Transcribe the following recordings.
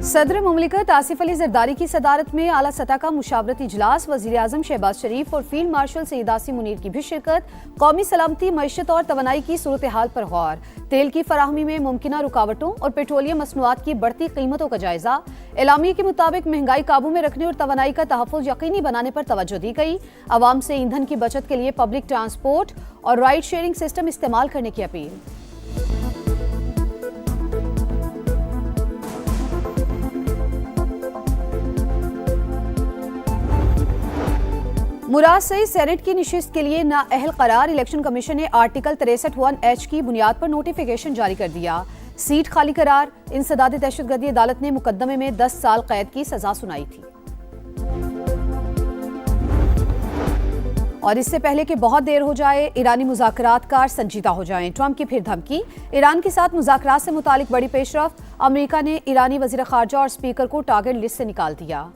सदर मुमलिकत आसिफ अली जरदारी की सदारत में आला सतह का मुशावरती इजलास, वजीर आजम शहबाज शरीफ और फील्ड मार्शल सईद आसिम मुनीर की भी शिरकत। कौमी सलामती, मईशत और तवानाई की सूरत हाल पर गौर। तेल की फराहमी में मुमकिना रुकावटों और पेट्रोलियम मसनूआत की बढ़ती कीमतों का जायजा। एलामिया के मुताबिक महंगाई काबू में रखने और तवानाई का तहफ़्फ़ुज़ यकीनी बनाने पर तवज्जो दी गई। आवाम से ईंधन की बचत के लिए पब्लिक ट्रांसपोर्ट और राइड शेयरिंग सिस्टम इस्तेमाल करने की अपील। मुराद सईद सेनेट की निशिस्त के लिए नाअहल करार। इलेक्शन कमीशन ने आर्टिकल 63(1)H की बुनियाद पर नोटिफिकेशन जारी कर दिया। सीट खाली करार। इंसदाद दहशतगर्दी अदालत ने मुकदमे में 10 साल कैद की सजा सुनाई थी। और इससे पहले कि बहुत देर हो जाए, ईरानी मुज़ाकरातकार संजीदा हो जाएं। ट्रंप की फिर धमकी। ईरान के साथ मुज़ाकरात से मुतालिक बड़ी पेशरफ्त। अमेरिका ने ईरानी वज़ीर ख़ारजा और स्पीकर को टारगेट लिस्ट से निकाल दिया।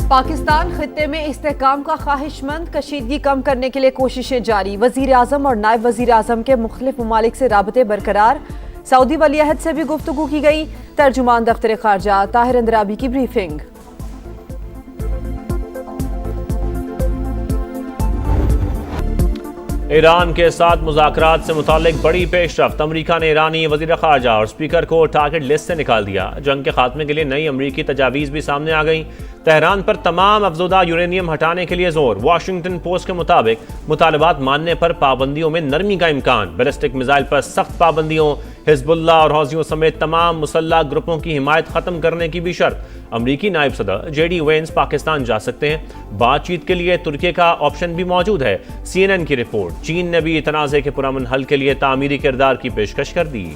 पाकिस्तान खित्ते में इस्तेहकाम का ख्वाहिशमंद, कशीदगी कम करने के लिए कोशिशें जारी। वजीर आजम और नायब वजीर आजम के मुख्तलिफ ममालिक से राबते बरकरार। सऊदी वलीअहद से भी गुफ्तगू की गई। तर्जुमान दफ्तर खारजा ताहिर अंद्राबी की ब्रीफिंग। ईरान के साथ मुज़ाकरात से मुतालिक बड़ी पेशरफ्त। अमरीका ने ईरानी वज़ीर ख़ारजा और स्पीकर को टारगेट लिस्ट से निकाल दिया। जंग के खात्मे के लिए नई अमरीकी तजावीज़ भी सामने आ गई। तेहरान पर तमाम अफज़ोदा यूरेनियम हटाने के लिए जोर। वाशिंगटन पोस्ट के मुताबिक मुतालबात मानने पर पाबंदियों में नरमी का इम्कान। बैलिस्टिक मिसाइल पर सख्त पाबंदियों। हिज़्बुल्लाह और हौसियों समेत तमाम मुसल्लह ग्रुपों की हिमायत खत्म करने की भी शर्त। अमरीकी नायब सदर जेडी वेंस पाकिस्तान जा सकते हैं। बातचीत के लिए तुर्की का ऑप्शन भी मौजूद है। CNN की रिपोर्ट। चीन ने भी तनाज़े के पुरअमन हल के लिए तामीरी किरदार की पेशकश कर दी।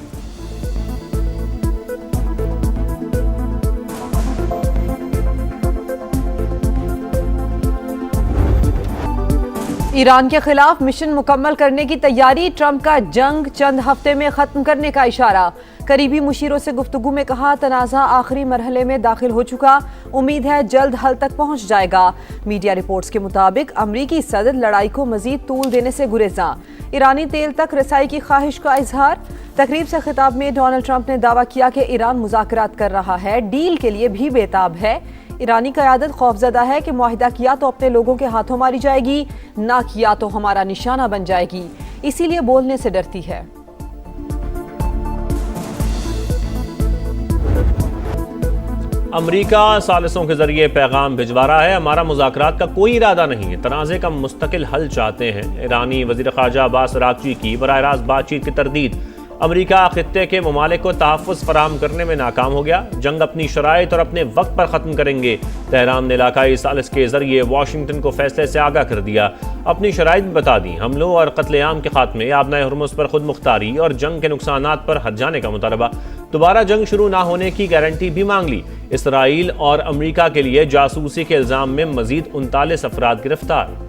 ईरान के खिलाफ मिशन मुकम्मल करने की तैयारी। ट्रंप का जंग चंद हफ्ते में खत्म करने का इशारा। करीबी मुशीरों से गुफ्तगू में कहा, तनाज़ा आखिरी मरहले में दाखिल हो चुका, उम्मीद है जल्द हल तक पहुंच जाएगा। मीडिया रिपोर्ट्स के मुताबिक अमरीकी सदर लड़ाई को मजीद तूल देने से गुरेजा। ईरानी तेल तक रसाई की ख्वाहिश का इजहार। तकरीब से खिताब में डोनाल्ड ट्रंप ने दावा किया कि ईरान मुज़ाकरात कर रहा है, डील के लिए भी बेताब है। ईरानी क़यादत खौफजदा है कि मुआहिदा किया तो अपने लोगों के हाथों मारी जाएगी, ना किया तो हमारा निशाना बन जाएगी, इसीलिए बोलने से डरती है। अमरीका सालिसों के जरिए पैगाम भिजवा रहा है, हमारा मुज़ाकरात का कोई इरादा नहीं है, तनाज़े का मुस्तकिल हल चाहते हैं। ईरानी वज़ीर ख़ारजा अब्बास अराग़ची की बराह रास्त बातचीत की तरदीद। अमरीका खित्ते के ममालिक को तहफ़्फ़ुज़ फराहम करने में नाकाम हो गया। जंग अपनी शराइत और अपने वक्त पर ख़त्म करेंगे। तेहरान ने इलाकाई सालिस के जरिए वाशिंगटन को फैसले से आगाह कर दिया। अपनी शराइत भी बता दी। हमलों और कत्लेआम के खात्मे, आबनाए हुर्मुज़ पर खुद मुख्तारी और जंग के नुकसानात पर हद जाने का मुतालबा। दोबारा जंग शुरू ना होने की गारंटी भी मांग ली। इसराइल और अमरीका के लिए जासूसी के इल्ज़ाम में मजीद 39 अफराद गिरफ्तार।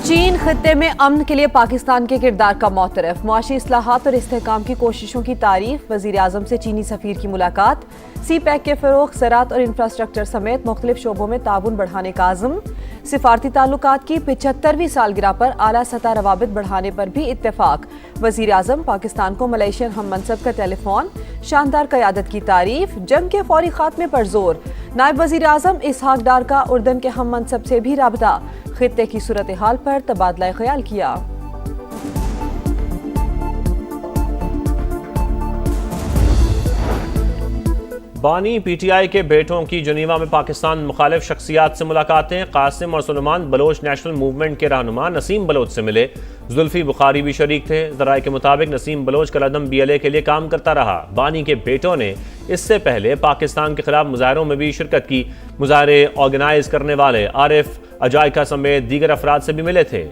चीन खित्ते में अमन के लिए पाकिस्तान के किरदार का मोतरफ। मुआशी इस्लाहात और इस्तेहकाम की कोशिशों की तारीफ। वज़ीर आज़म से चीनी सफ़ीर की मुलाकात। CPEC के फ़रोग़, ज़राअत और इंफ्रास्ट्रक्चर समेत मुख्तलिफ शोबों में ताउन बढ़ाने का आज़म। सिफारती ताल्लुकात की 75वीं सालगिरह पर आला सतह रवाबित बढ़ाने पर भी इत्तेफाक। वज़ीर आज़म पाकिस्तान को मलेशियन हम मनसब का टेलीफोन। शानदार क़यादत की तारीफ। जंग के फौरी खात्मे पर जोर। नायब वज़ीर आज़म इसहाक डार का उर्दन के हम मनसब से भी राबता। खित्ते की सूरत हाल पर तबादला ख्याल किया। बानी PTI के बेटों की जनीवा में पाकिस्तान मुखालिफ शख्सियात से मुलाकातें। कासिम और सुलेमान बलोच नेशनल मूवमेंट के रहनुमा नसीम बलोच से मिले। जुल्फी बुखारी भी शरीक थे। ज़राए के मुताबिक नसीम बलोच कलअदम BLA के लिए काम करता रहा। बानी के बेटों ने इससे पहले पाकिस्तान के खिलाफ मुजाहरों में भी शिरकत की। मुजाहरे ऑर्गेनाइज करने वाले आरिफ अजायका समेत दीगर अफराद से भी मिले थे।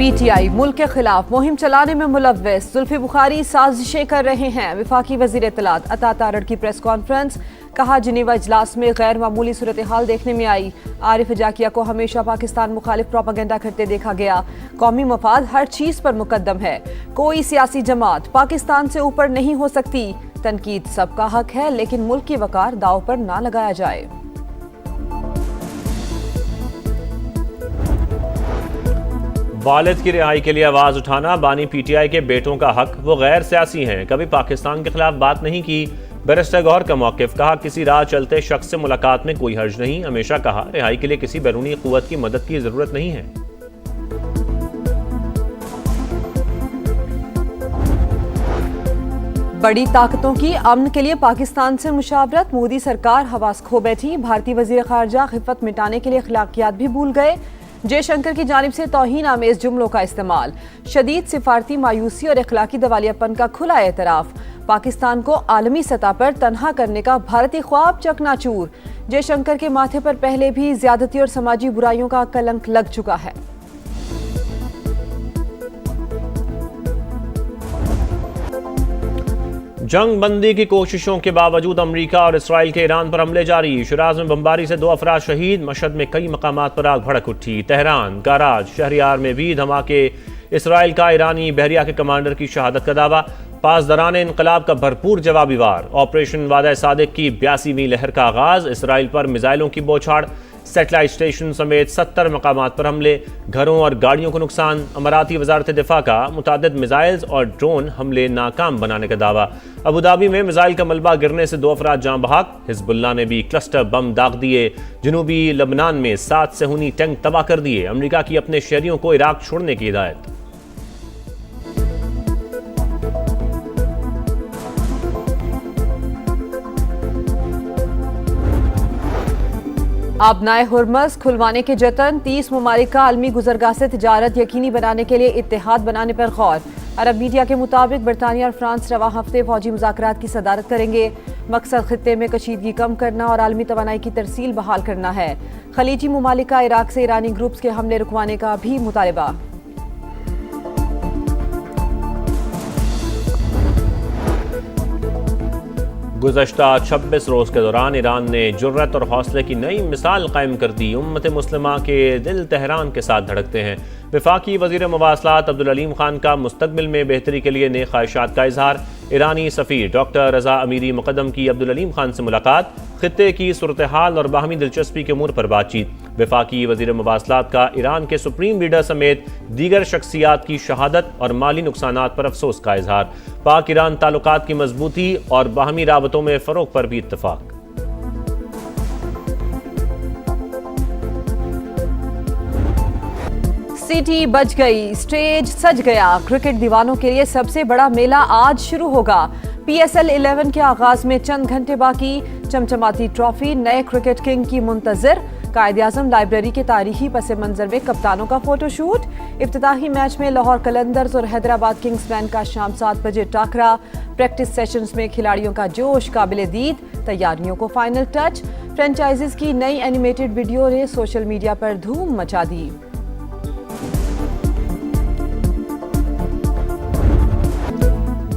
PTI मुल्क के खिलाफ मुहिम चलाने में मुलव्वस। जुल्फी बुखारी साजिशें कर रहे हैं। वफाकी वज़ीर इत्तलात अता तारड़ की प्रेस कॉन्फ्रेंस। कहा, जिनेवा इजलास में गैर मामूली सूरत हाल देखने में आई। आरिफ अजाकिया को हमेशा पाकिस्तान मुखालिफ प्रोपेगेंडा करते देखा गया। कौमी मफाद हर चीज पर मुकद्दम है। कोई सियासी जमात पाकिस्तान से ऊपर नहीं हो सकती। तनकीद सबका हक है, लेकिन मुल्क की वकार दाव पर ना लगाया जाए। वालिद की रिहाई के लिए आवाज उठाना बानी पीटीआई के बेटों का हक, वो गैर सियासी हैं, कभी पाकिस्तान के खिलाफ बात नहीं की। बैरिस्टर गौहर का मौक़िफ़, कहा किसी राह चलते शख्स से मुलाकात में कोई हर्ज नहीं। हमेशा कहा रिहाई के लिए किसी बैरूनी क़ुव्वत की मदद की जरूरत नहीं है। बड़ी ताकतों की अमन के लिए पाकिस्तान से मुशावरत, मोदी सरकार हवास खो बैठी। भारतीय वजीर खारजा खिफ़त मिटाने के लिए अखलाकियात भी भूल गए। जयशंकर की जानिब से तौहीन आमेज जुमलों का इस्तेमाल, शदीद सिफारती मायूसी और अखलाकी दवालियापन का खुला एतराफ़। पाकिस्तान को आलमी सतह पर तनहा करने का भारतीय ख्वाब चकनाचूर। जयशंकर के माथे पर पहले भी ज्यादती और समाजी बुराइयों का कलंक लग चुका है। जंग बंदी की कोशिशों के बावजूद अमरीका और इसराइल के ईरान पर हमले जारी। शिराज में बमबारी से 2 अफराद शहीद। मशहद में कई मकामात पर आग भड़क उठी। तेहरान, कराज, शहरियार में भी धमाके। इसराइल का ईरानी बहरिया के कमांडर की शहादत का दावा। पासदारान इनकलाब का भरपूर जवाबी वार। ऑपरेशन वादा सादिक की 82वीं लहर का आगाज। इसराइल पर मिसाइलों की बौछार। सेटेलाइट स्टेशन समेत 70 मकामात पर हमले। घरों और गाड़ियों को नुकसान। अमाराती वजारत दिफा का मुतादिद मिसाइल्स और ड्रोन हमले नाकाम बनाने का दावा। अबूधाबी में मिसाइल का मलबा गिरने से 2 अफराद जाँ बहक। हिजबुल्लाह ने भी क्लस्टर बम दाग दिए। जनूबी लबनान में 7 सेहूनी टैंक तबाह कर दिए। अमरीका की अपने शहरियों को इराक छोड़ने की हिदायत। आबनाए हुर्मस खुलवाने के जतन, 30 ममालिक का आलमी गुजरगाह से तिजारत यकीनी बनाने के लिए इत्तेहाद बनाने पर गौर। अरब मीडिया के मुताबिक बरतानिया और फ्रांस रवा हफ्ते फौजी मुज़ाकरात की सदारत करेंगे। मकसद खित्ते में कशीदगी कम करना और आलमी तवानाई की तरसील बहाल करना है। खलीजी ममालिक का इराक से ईरानी ग्रुप्स के हमले रुकवाने का भी मुतालबा। गुज़श्ता 26 रोज़ के दौरान ईरान ने जुर्रत और हौसले की नई मिसाल कायम कर दी। उम्मत मुस्लिमा के दिल तेहरान के साथ धड़कते हैं। वफाकी वज़ीर मवासलात अब्दुल अलीम खान का मुस्तकबिल में बेहतरी के लिए नेक ख्वाहिशात का इजहार। ईरानी सफ़ीर डॉक्टर रज़ा अमीरी मुक़द्दम की अब्दुल अलीम खान से मुलाकात। खित्ते की सूरत हाल और बाहमी दिलचस्पी के उमूर पर बातचीत। वफाकी वज़ीर मवासलात का ईरान के सुप्रीम लीडर समेत दीगर शख्सियात की शहादत और माली नुकसानात पर अफसोस का इजहार। पाक ईरान ताल्लुकात की मजबूती और बाहमी राबतों में फ़रोग पर भी इत्तफाक। सिटी बच गई, स्टेज सज गया। क्रिकेट दीवानों के लिए सबसे बड़ा मेला आज शुरू होगा। PSL 11 के आगाज में चंद घंटे बाकी। चमचमाती ट्रॉफी, नए क्रिकेट किंग की मुंतजर। कायद-ए-आज़म लाइब्रेरी के तारीखी पस मंजर में कप्तानों का फोटोशूट। इफ्तिताही मैच में लाहौर कलंदर्स और हैदराबाद किंग्समैन का शाम 7 बजे टाकरा। प्रैक्टिस सेशंस में खिलाड़ियों का जोश काबिले दीद। तैयारियों को फाइनल टच। फ्रेंचाइजीज की नई एनिमेटेड वीडियो ने सोशल मीडिया पर धूम मचा दी।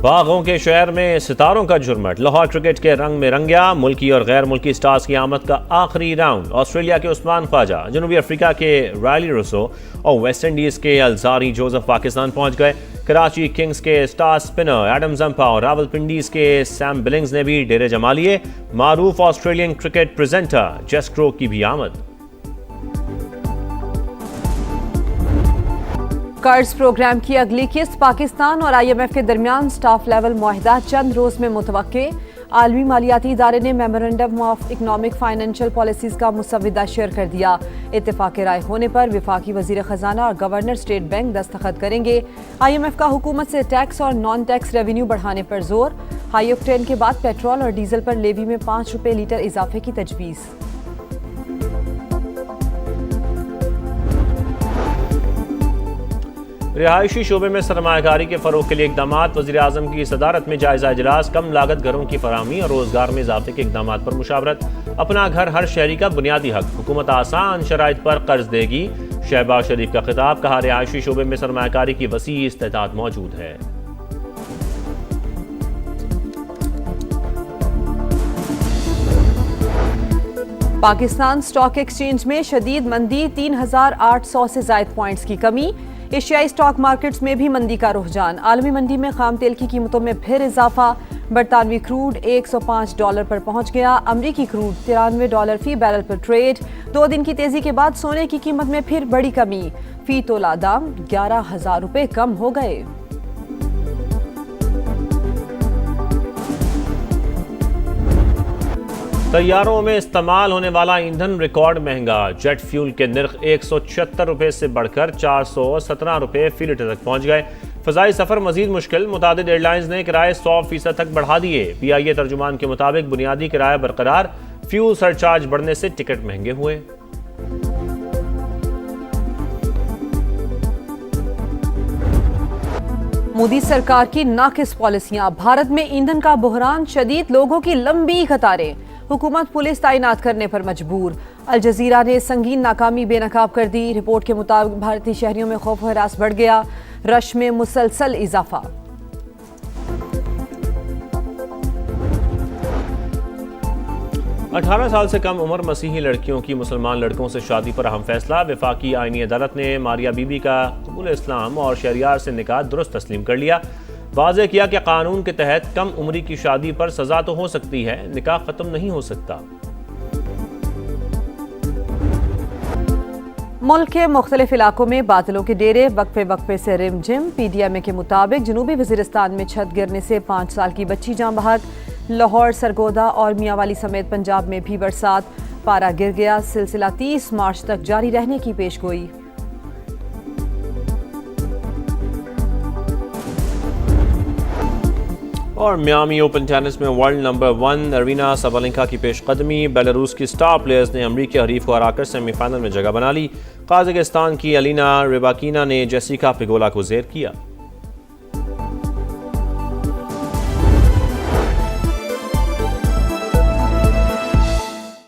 बागों के शहर में सितारों का झुरमट। लाहौर क्रिकेट के रंग में रंग गया। मुल्की और गैर मुल्की स्टार्स की आमद का आखिरी राउंड। ऑस्ट्रेलिया के उस्मान ख्वाजा, जनूबी अफ्रीका के रायली रूसो और वेस्ट इंडीज के अलजारी जोसेफ पाकिस्तान पहुंच गए। कराची किंग्स के स्टार स्पिनर एडम जंपा और रावलपिंडीज के सैम बिलिंग्स ने भी डेरे जमा लिए। मारूफ ऑस्ट्रेलियन क्रिकेट प्रेजेंटर जेस क्रो की भी आमद। कर्ज प्रोग्राम की अगली किस्त पाकिस्तान और IMF के दरमियान स्टाफ लेवल मुआहिदा चंद रोज में मुतवक्के। आलमी मालियाती इदारे ने memorandum of economic financial policies का मुसविदा शेयर कर दिया। इत्तेफाक राय होने पर वफाकी वजीर खजाना और गवर्नर स्टेट बैंक दस्तखत करेंगे। IMF का हुकूमत से टैक्स और नॉन टैक्स रेवेन्यू बढ़ाने पर जोर। हाई ऑक्टेन के बाद पेट्रोल और डीजल पर लेवी में 5 रुपये लीटर इजाफे की तजवीज़। रिहायशी शोबे में सरमायाकारी के फरोग के लिए इकदाम। वज़ीर आज़म की सदारत में जायजा इजलास। कम लागत घरों की फराहमी और रोजगार में इजाफे के इकदाम पर मुशावरत। अपना घर हर शहरी का बुनियादी हक। हुकूमत आसान शराइत पर कर्ज देगी। शहबाज शरीफ का खिताब। कहा रिहायशी शोबे में सरमायाकारी की वसी इस्तेताद मौजूद है। पाकिस्तान स्टॉक एक्सचेंज में शदीद मंदी, 3800 से जायद पॉइंट्स की कमी। एशियाई स्टॉक मार्केट्स में भी मंदी का रुझान। आलमी मंडी में खाम तेल की कीमतों में फिर इजाफा। बरतानवी क्रूड $105 पर पहुंच गया। अमरीकी क्रूड $93 फी बैरल पर ट्रेड। 2 दिन की तेजी के बाद सोने की कीमत में फिर बड़ी कमी। फी तोला दाम 11,000 रुपए कम हो गए। तैयारों में इस्तेमाल होने वाला ईंधन रिकॉर्ड महंगा। जेट फ्यूल के निर्ख 176 रुपए से बढ़कर 417 रुपए फी लीटर तक पहुंच गए। फ़ज़ाई सफ़र मजीद मुश्किल। मुतादिद एयरलाइंस ने किराए 100% तक बढ़ा दिए। PIA तर्जुमान के मुताबिक बुनियादी किराया बरकरार, फ्यूल सरचार्ज बढ़ने से टिकट महंगे हुए। मोदी सरकार की नाकिस पॉलिसियां। भारत में ईंधन का बुहरान शदीद, लोगों की लंबी कतारें। हुकूमत पुलिस तैनात करने पर मजबूर। अल जजीरा ने संगीन नाकामी बेनकाब कर दी। रिपोर्ट के मुताबिक भारतीय शहरियों में खौफ हरास बढ़ गया। रश में मुसलसल इजाफा। अठारह साल से कम उम्र मसीही लड़कियों की मुसलमान लड़कों से शादी पर अहम फैसला। वफाकी आईनी अदालत ने मारिया बीबी का कबूल इस्लाम और शहरियार से निकाह दुरुस्त तस्लीम कर लिया। वाज़ेह किया कि कानून के तहत कम उम्री की शादी पर सजा तो हो सकती है, निकाह खत्म नहीं हो सकता। मुल्क के मुख्तलिफ इलाकों में बादलों के डेरे, वक्फे वक्फे से रिमझिम। PDMA के मुताबिक जनूबी वजीरिस्तान में छत गिरने से 5 साल की बच्ची जान बहक। लाहौर, सरगोदा और मियांवाली समेत पंजाब में भी बरसात। पारा गिर गया। सिलसिला 30 मार्च तक जारी रहने की पेशगोई। और मियामी ओपन टेनिस में वर्ल्ड नंबर 1 अरीना साबालेंका की पेशकदमी। बेलारूस की स्टार प्लेयर्स ने अमरीकी हरीफ को हराकर सेमीफाइनल में जगह बना ली। काजाकिस्तान की अलीना रिबाकीना ने जेसिका पिगोला को ज़ेर किया।